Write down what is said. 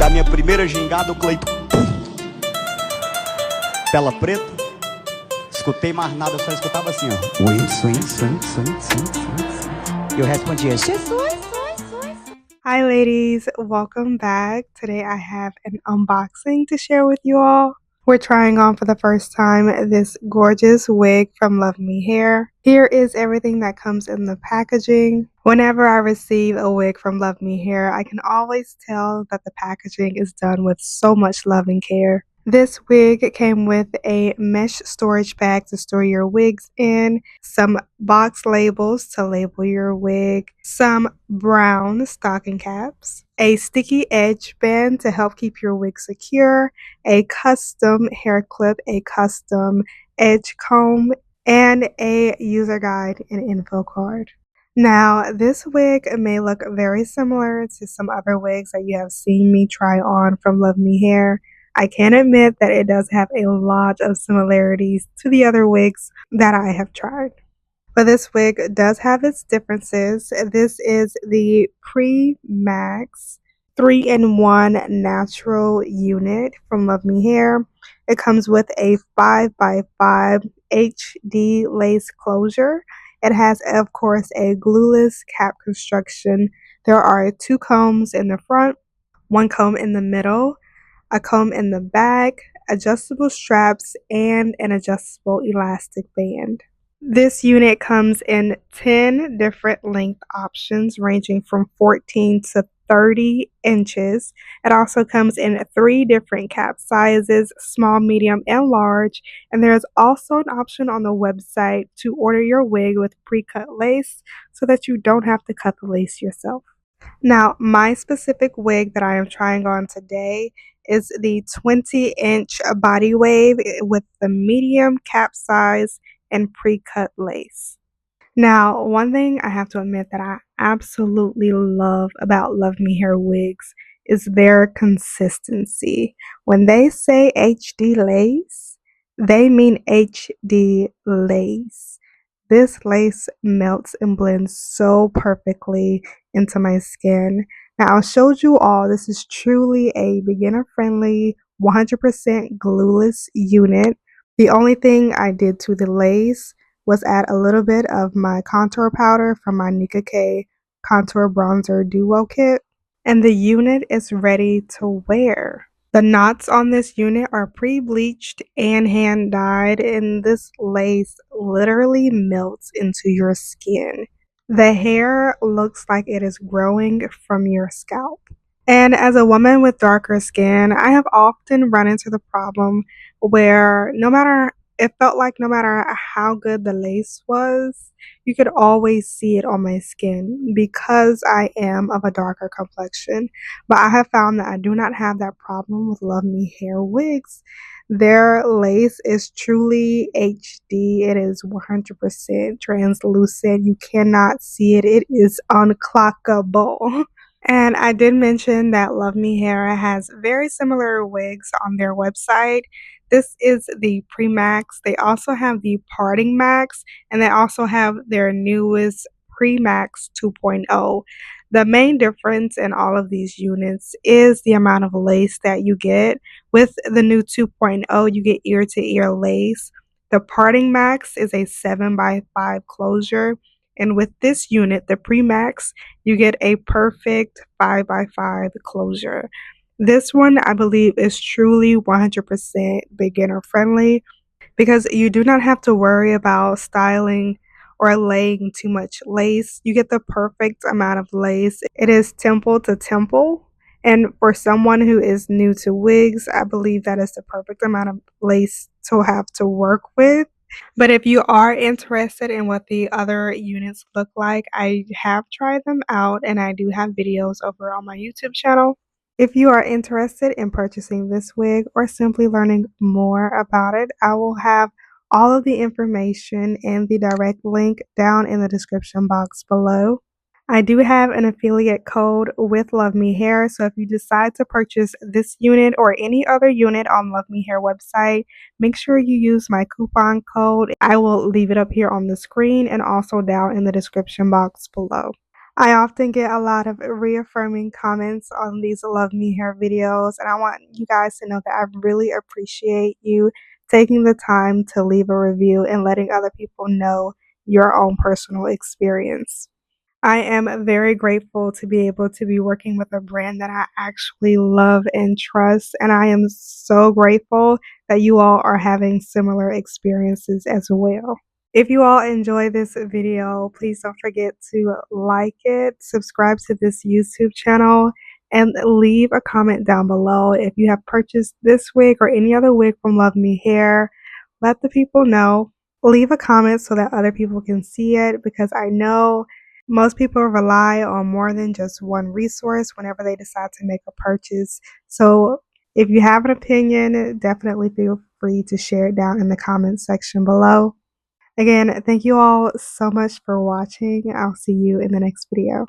Da minha primeira gingada, o Cleiton, tela preta. Escutei mais nada, eu só escutava assim, ó. Wigs, Wigs, Wigs, Wigs, Wigs. E eu respondia, Jesus. Hi ladies, welcome back. Today I have an unboxing to share with you all. We're trying on for the first time this gorgeous wig from Luvme Hair. Here is everything that comes in the packaging. Whenever I receive a wig from Luvme Hair, I can always tell that the packaging is done with so much love and care. This wig came with a mesh storage bag to store your wigs in, some box labels to label your wig, some brown stocking caps, a sticky edge band to help keep your wig secure, a custom hair clip, a custom edge comb, and a user guide and info card. Now, this wig may look very similar to some other wigs that you have seen me try on from Luvme Hair. I can admit that it does have a lot of similarities to the other wigs that I have tried. But this wig does have its differences. This is the PreMax 3-in-1 natural unit from Luvme Hair. It comes with a 5x5 HD lace closure. It has, of course, a glueless cap construction. There are 2 combs in the front, 1 comb in the middle, a comb in the back, adjustable straps, and an adjustable elastic band. This unit comes in 10 different length options ranging from 14 to 30 inches. It also comes in 3 different cap sizes, small, medium, and large. And there is also an option on the website to order your wig with pre-cut lace so that you don't have to cut the lace yourself. Now, my specific wig that I am trying on today is the 20-inch body wave with the medium cap size and pre-cut lace. Now, one thing I have to admit that I absolutely love about Luvme Hair wigs is their consistency. When they say HD lace, they mean HD lace. This lace melts and blends so perfectly into my skin. Now, I showed you all this is truly a beginner-friendly, 100% glueless unit. The only thing I did to the lace was add a little bit of my contour powder from my Nika K Contour Bronzer Duo Kit, and the unit is ready to wear. The knots on this unit are pre-bleached and hand dyed, and this lace literally melts into your skin. The hair looks like it is growing from your scalp. And as a woman with darker skin, I have often run into the problem where it felt like no matter how good the lace was, you could always see it on my skin because I am of a darker complexion. But I have found that I do not have that problem with Luvme Hair wigs. Their lace is truly HD. It is 100% translucent. You cannot see it. It is unclockable. And I did mention that Luvme Hair has very similar wigs on their website. This is the PreMax. They also have the Parting Max, and they also have their newest PreMax 2.0. The main difference in all of these units is the amount of lace that you get. With the new 2.0, you get ear-to-ear lace. The Parting Max is a 7x5 closure. And with this unit, the PreMax, you get a perfect 5x5 closure. This one, I believe, is truly 100% beginner friendly because you do not have to worry about styling or laying too much lace. You get the perfect amount of lace. It is temple to temple. And for someone who is new to wigs, I believe that is the perfect amount of lace to have to work with. But if you are interested in what the other units look like, I have tried them out and I do have videos over on my YouTube channel. If you are interested in purchasing this wig or simply learning more about it, I will have all of the information and the direct link down in the description box below. I do have an affiliate code with Luvme Hair, so if you decide to purchase this unit or any other unit on Luvme Hair website, make sure you use my coupon code. I will leave it up here on the screen and also down in the description box below. I often get a lot of reaffirming comments on these Love Me Hair videos, and I want you guys to know that I really appreciate you taking the time to leave a review and letting other people know your own personal experience. I am very grateful to be able to be working with a brand that I actually love and trust, and I am so grateful that you all are having similar experiences as well. If you all enjoy this video, please don't forget to like it, subscribe to this YouTube channel, and leave a comment down below. If you have purchased this wig or any other wig from Love Me Hair, let the people know. Leave a comment so that other people can see it, because I know most people rely on more than just one resource whenever they decide to make a purchase. So if you have an opinion, definitely feel free to share it down in the comments section below. Again, thank you all so much for watching. I'll see you in the next video.